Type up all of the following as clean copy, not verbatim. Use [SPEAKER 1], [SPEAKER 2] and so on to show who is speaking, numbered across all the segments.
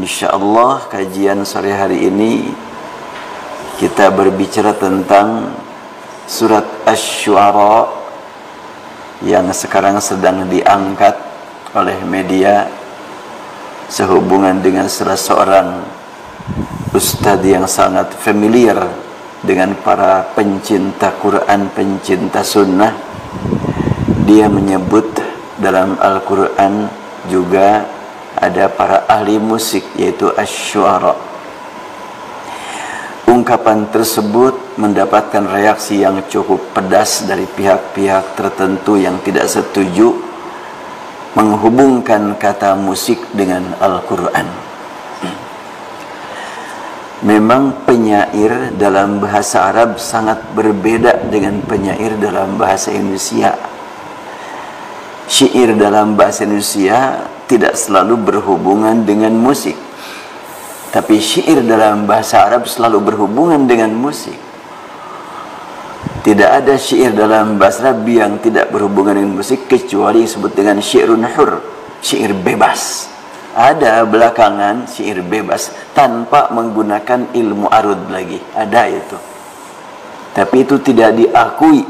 [SPEAKER 1] Insyaallah kajian sore hari ini kita berbicara tentang surat Asy-Syu'ara yang sekarang sedang diangkat oleh media sehubungan dengan salah seorang ustadz yang sangat familiar dengan para pencinta Quran, pencinta sunnah. Dia menyebut dalam Al-Quran juga ada para ahli musik, yaitu Asy-Syu'ara. Ungkapan tersebut mendapatkan reaksi yang cukup pedas dari pihak-pihak tertentu yang tidak setuju menghubungkan kata musik dengan Al-Quran. Memang penyair dalam bahasa Arab sangat berbeda dengan penyair dalam bahasa Indonesia. Syair dalam bahasa Indonesia tidak selalu berhubungan dengan musik, tapi syair dalam bahasa Arab selalu berhubungan dengan musik. Tidak ada syair dalam bahasa Arab yang tidak berhubungan dengan musik kecuali disebut dengan syairun hur, syair bebas. Ada belakangan syair bebas tanpa menggunakan ilmu arud lagi, ada itu. Tapi itu tidak diakui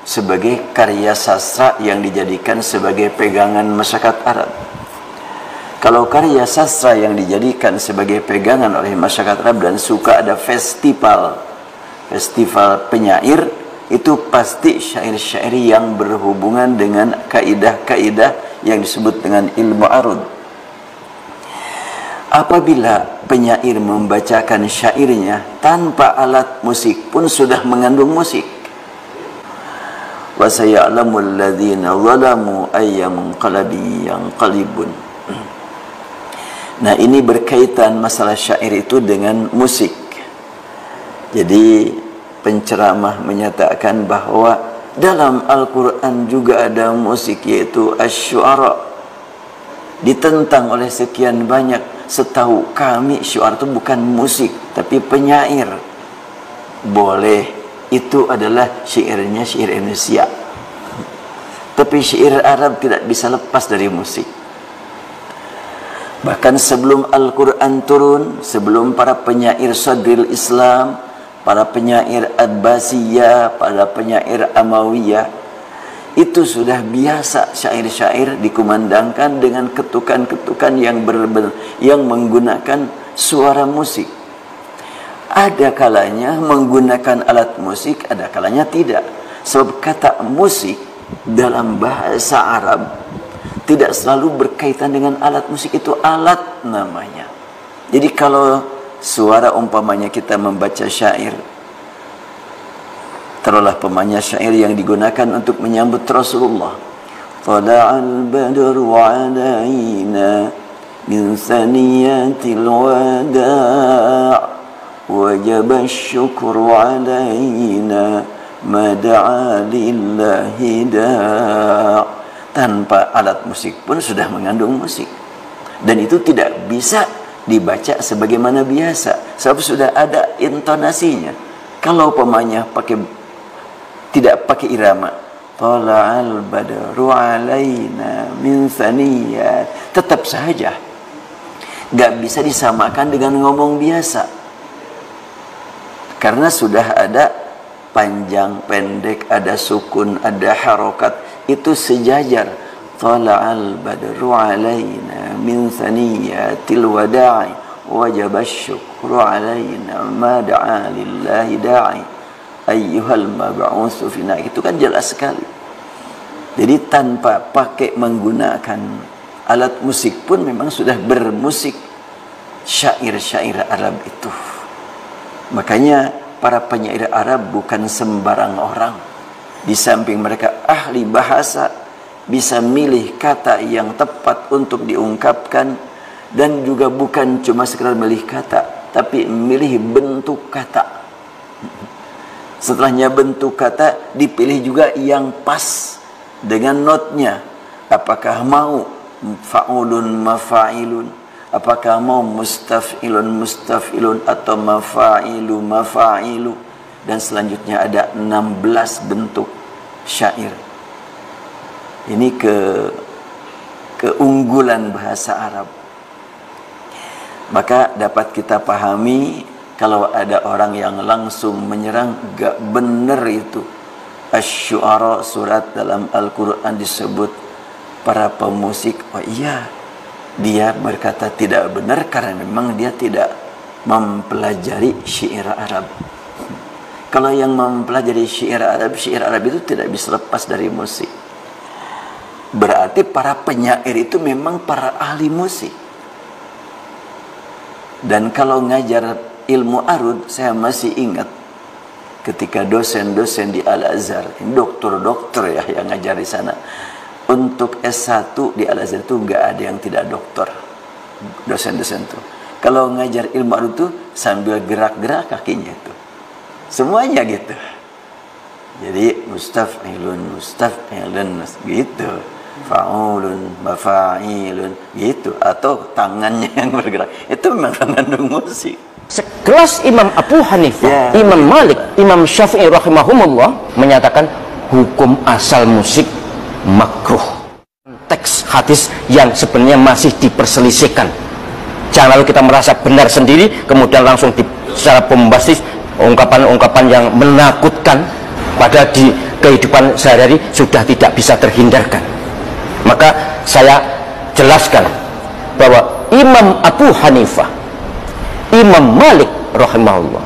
[SPEAKER 1] sebagai karya sastra yang dijadikan sebagai pegangan masyarakat Arab. Kalau karya sastra yang dijadikan sebagai pegangan oleh masyarakat Arab dan suka ada festival penyair, itu pasti syair-syair yang berhubungan dengan kaidah-kaidah yang disebut dengan ilmu arud. Apabila penyair membacakan syairnya tanpa alat musik pun sudah mengandung musik. Wa saya'lamul ladzina zalamu ayyam qalbi yanqalibun. Nah, ini berkaitan masalah syair itu dengan musik. Jadi penceramah menyatakan bahwa dalam Al-Quran juga ada musik, yaitu Asy-Syu'ara. Ditentang oleh sekian banyak. Setahu kami syu'ara itu bukan musik, tapi penyair. Boleh, itu adalah syairnya syair Indonesia. Tapi syair Arab tidak bisa lepas dari musik. Bahkan sebelum Al-Quran turun, sebelum para penyair Sadril Islam, para penyair Abbasiyah, para penyair Amawiyah, itu sudah biasa syair-syair dikumandangkan dengan ketukan-ketukan yang menggunakan suara musik. Ada kalanya menggunakan alat musik, ada kalanya tidak. Sebab kata musik dalam bahasa Arab tidak selalu berkaitan dengan alat musik, itu alat namanya. Jadi kalau suara umpamanya kita membaca syair, taruhlah pemanya syair yang digunakan untuk menyambut Rasulullah. Tala'al badru alaina min saniyatil wada' wajaba syukru alaina mada'a lillahi da'. Tanpa alat musik pun sudah mengandung musik. Dan itu tidak bisa dibaca sebagaimana biasa, sebab sudah ada intonasinya. Kalau pemanya tidak pakai irama, tala'al badru alaina min thaniyat, tetap saja nggak bisa disamakan dengan ngomong biasa, karena sudah ada panjang pendek, ada sukun, ada harokat, itu sejajar. Tala'al badru alaina min thaniyatil wada'i wajaba syukru alaina ma da'a lillahi da'i ayyuhal mab'utsu fina. Itu kan jelas sekali. Jadi tanpa pakai menggunakan alat musik pun memang sudah bermusik syair-syair Arab itu. Makanya para penyair Arab bukan sembarang orang. Di samping mereka ahli bahasa, bisa milih kata yang tepat untuk diungkapkan, dan juga bukan cuma sekedar milih kata, tapi milih bentuk kata. Setelahnya bentuk kata dipilih juga yang pas dengan notnya. Apakah mau fa'ulun mafa'ilun, apakah mau mustaf'ilun atau mafa'ilu. Dan selanjutnya ada 16 bentuk syair. Ini keunggulan bahasa Arab. Maka dapat kita pahami kalau ada orang yang langsung menyerang, gak benar itu. Asy-Syu'ara, surat dalam Al-Quran disebut para pemusik. Oh iya, dia berkata tidak benar karena memang dia tidak mempelajari syair Arab. Kalau yang mempelajari syair Arab itu tidak bisa lepas dari musik. Berarti para penyair itu memang para ahli musik. Dan kalau ngajar ilmu arud, saya masih ingat ketika dosen-dosen di Al-Azhar, dokter-dokter ya yang ngajar di sana. Untuk S1 di Al-Azhar itu nggak ada yang tidak dokter, dosen-dosen itu. Kalau ngajar ilmu arud itu sambil gerak-gerak kakinya itu, semuanya gitu. Jadi mustaf'ilun gitu, fa'ulun, mafa'ilun gitu, atau tangannya yang bergerak, itu memang mengandung musik.
[SPEAKER 2] Sekelas Imam Abu Hanifah, Imam Malik, Imam Syafi'i rahimahumullah menyatakan hukum asal musik makruh. Teks hadis yang sebenarnya masih diperselisihkan. Jangan lalu kita merasa benar sendiri kemudian langsung secara bombastis ungkapan-ungkapan yang menakutkan, padahal di kehidupan sehari-hari sudah tidak bisa terhindarkan. Maka saya jelaskan bahwa Imam Abu Hanifah, Imam Malik rahimahullah,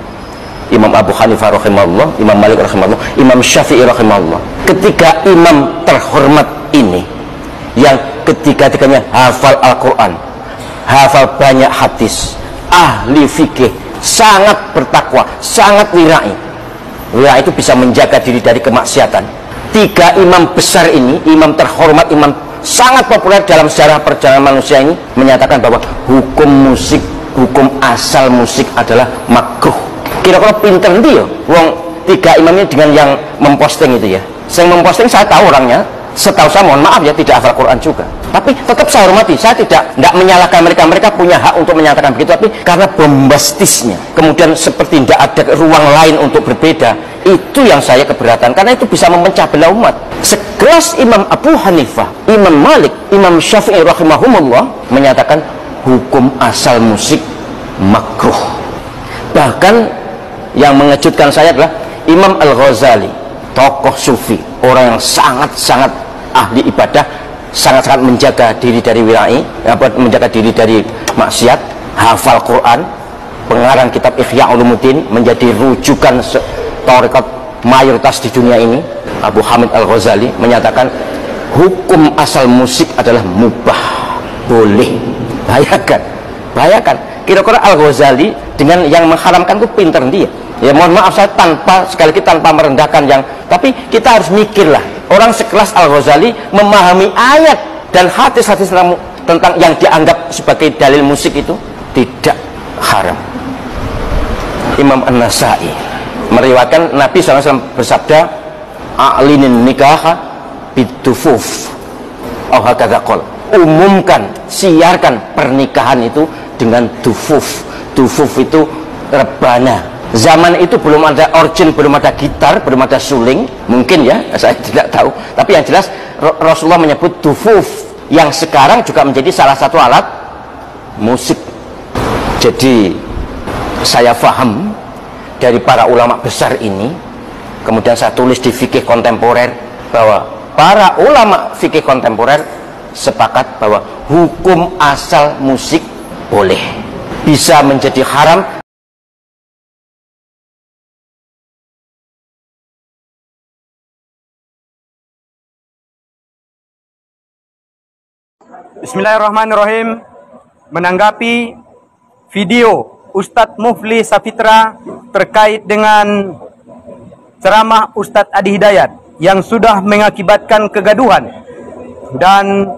[SPEAKER 2] Imam Abu Hanifah rahimahullah, Imam Malik rahimahullah, Imam Syafi'i rahimahullah, ketiga imam terhormat ini yang ketiga-tiganya hafal Al-Quran, hafal banyak hadis, ahli fikih, sangat bertakwa, sangat wirai. Wirai itu bisa menjaga diri dari kemaksiatan. Tiga imam besar ini, imam terhormat, imam sangat populer dalam sejarah perjalanan manusia ini, menyatakan bahwa hukum musik, hukum asal musik adalah makruh. Kira-kira pinter dia wong tiga imam ini dengan yang memposting itu ya. Saya memposting, saya tahu orangnya, setahu saya, mohon maaf ya, tidak hafal Quran juga, tapi tetap saya hormati. Saya tidak menyalahkan mereka, mereka punya hak untuk menyatakan begitu, tapi karena bombastisnya kemudian seperti tidak ada ruang lain untuk berbeda, itu yang saya keberatan, karena itu bisa memecah belah umat. Sekelas Imam Abu Hanifah, Imam Malik, Imam Syafi'i rahimahumullah menyatakan hukum asal musik makruh. Bahkan yang mengejutkan saya adalah Imam Al-Ghazali, tokoh sufi, orang yang sangat-sangat ahli ibadah, sangat-sangat menjaga diri dari wirai, menjaga diri dari maksiat, hafal Quran, pengarang kitab Ihya Ulumuddin, menjadi rujukan tarekat mayoritas di dunia ini. Abu Hamid Al-Ghazali menyatakan hukum asal musik adalah mubah, boleh. Bayangkan kira-kira Al-Ghazali dengan yang mengharamkan itu pinter dia. Ya mohon maaf, saya sekali lagi tanpa merendahkan yang, tapi kita harus mikirlah, orang sekelas Al-Ghazali memahami ayat dan hadis-hadis tentang yang dianggap sebagai dalil musik itu tidak haram. Imam An-Nasai meriwayatkan Nabi SAW bersabda, a'linin nikah bidufuf, umumkan, siarkan pernikahan itu dengan dufuf. Dufuf itu rebana. Zaman itu belum ada organ, belum ada gitar, belum ada suling, mungkin ya, saya tidak tahu, tapi yang jelas Rasulullah menyebut dufuf, yang sekarang juga menjadi salah satu alat musik. Jadi saya paham dari para ulama besar ini, kemudian saya tulis di fikih kontemporer bahwa para ulama fikih kontemporer sepakat bahwa hukum asal musik boleh, bisa menjadi haram.
[SPEAKER 3] Bismillahirrahmanirrahim. Menanggapi video Ustadz Mufli Safitra terkait dengan ceramah Ustadz Adi Hidayat yang sudah mengakibatkan kegaduhan dan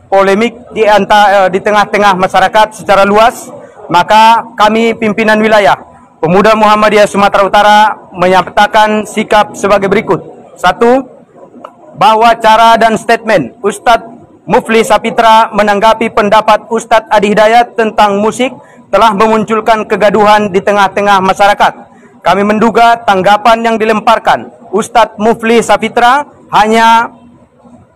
[SPEAKER 3] polemik di tengah-tengah masyarakat secara luas, maka kami pimpinan wilayah Pemuda Muhammadiyah Sumatera Utara menyatakan sikap sebagai berikut. 1. Bahwa cara dan statement Ustadz Mufli Safitra menanggapi pendapat Ustadz Adi Hidayat tentang musik telah memunculkan kegaduhan di tengah-tengah masyarakat. Kami menduga tanggapan yang dilemparkan Ustadz Mufli Safitra hanya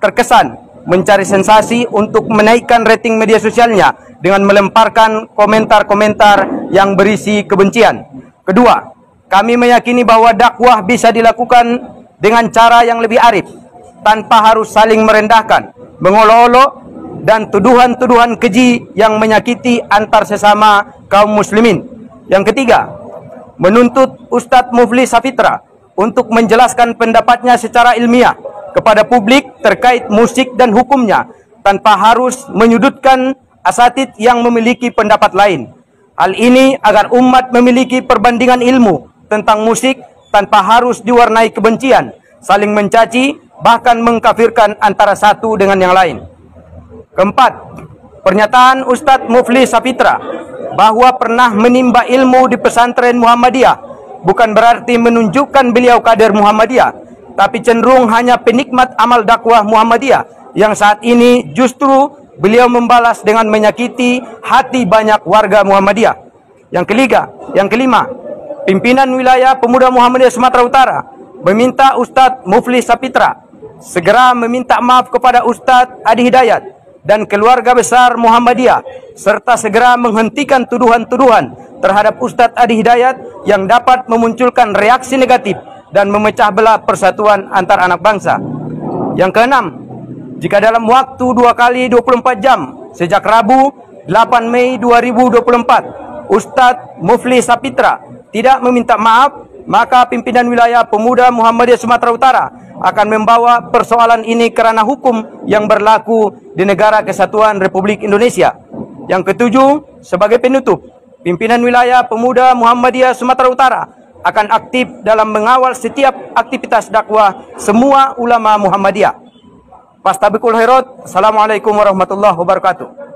[SPEAKER 3] terkesan mencari sensasi untuk menaikkan rating media sosialnya dengan melemparkan komentar-komentar yang berisi kebencian. Kedua, kami meyakini bahwa dakwah bisa dilakukan dengan cara yang lebih arif, tanpa harus saling merendahkan, mengolok-olok, dan tuduhan-tuduhan keji yang menyakiti antar sesama kaum muslimin. Yang ketiga, menuntut Ustadz Mufli Safitra untuk menjelaskan pendapatnya secara ilmiah kepada publik terkait musik dan hukumnya, tanpa harus menyudutkan asatidz yang memiliki pendapat lain. Hal ini agar umat memiliki perbandingan ilmu tentang musik tanpa harus diwarnai kebencian, saling mencaci, bahkan mengkafirkan antara satu dengan yang lain. Keempat, pernyataan Ustadz Mufli Safitra bahwa pernah menimba ilmu di pesantren Muhammadiyah bukan berarti menunjukkan beliau kader Muhammadiyah, tapi cenderung hanya penikmat amal dakwah Muhammadiyah yang saat ini justru beliau membalas dengan menyakiti hati banyak warga Muhammadiyah. Yang kelima, pimpinan wilayah Pemuda Muhammadiyah Sumatera Utara meminta Ustadz Mufli Safitra segera meminta maaf kepada Ustadz Adi Hidayat dan keluarga besar Muhammadiyah, serta segera menghentikan tuduhan-tuduhan terhadap Ustadz Adi Hidayat yang dapat memunculkan reaksi negatif dan memecah belah persatuan antar anak bangsa. Yang keenam, jika dalam waktu 2 kali 24 jam sejak Rabu 8 Mei 2024 Ustadz Mufli Safitra tidak meminta maaf, maka pimpinan wilayah Pemuda Muhammadiyah Sumatera Utara akan membawa persoalan ini ke ranah hukum yang berlaku di Negara Kesatuan Republik Indonesia. Yang ketujuh, sebagai penutup, pimpinan wilayah Pemuda Muhammadiyah Sumatera Utara akan aktif dalam mengawal setiap aktivitas dakwah semua ulama Muhammadiyah. Fastabiqul khairat. Assalamualaikum warahmatullahi wabarakatuh.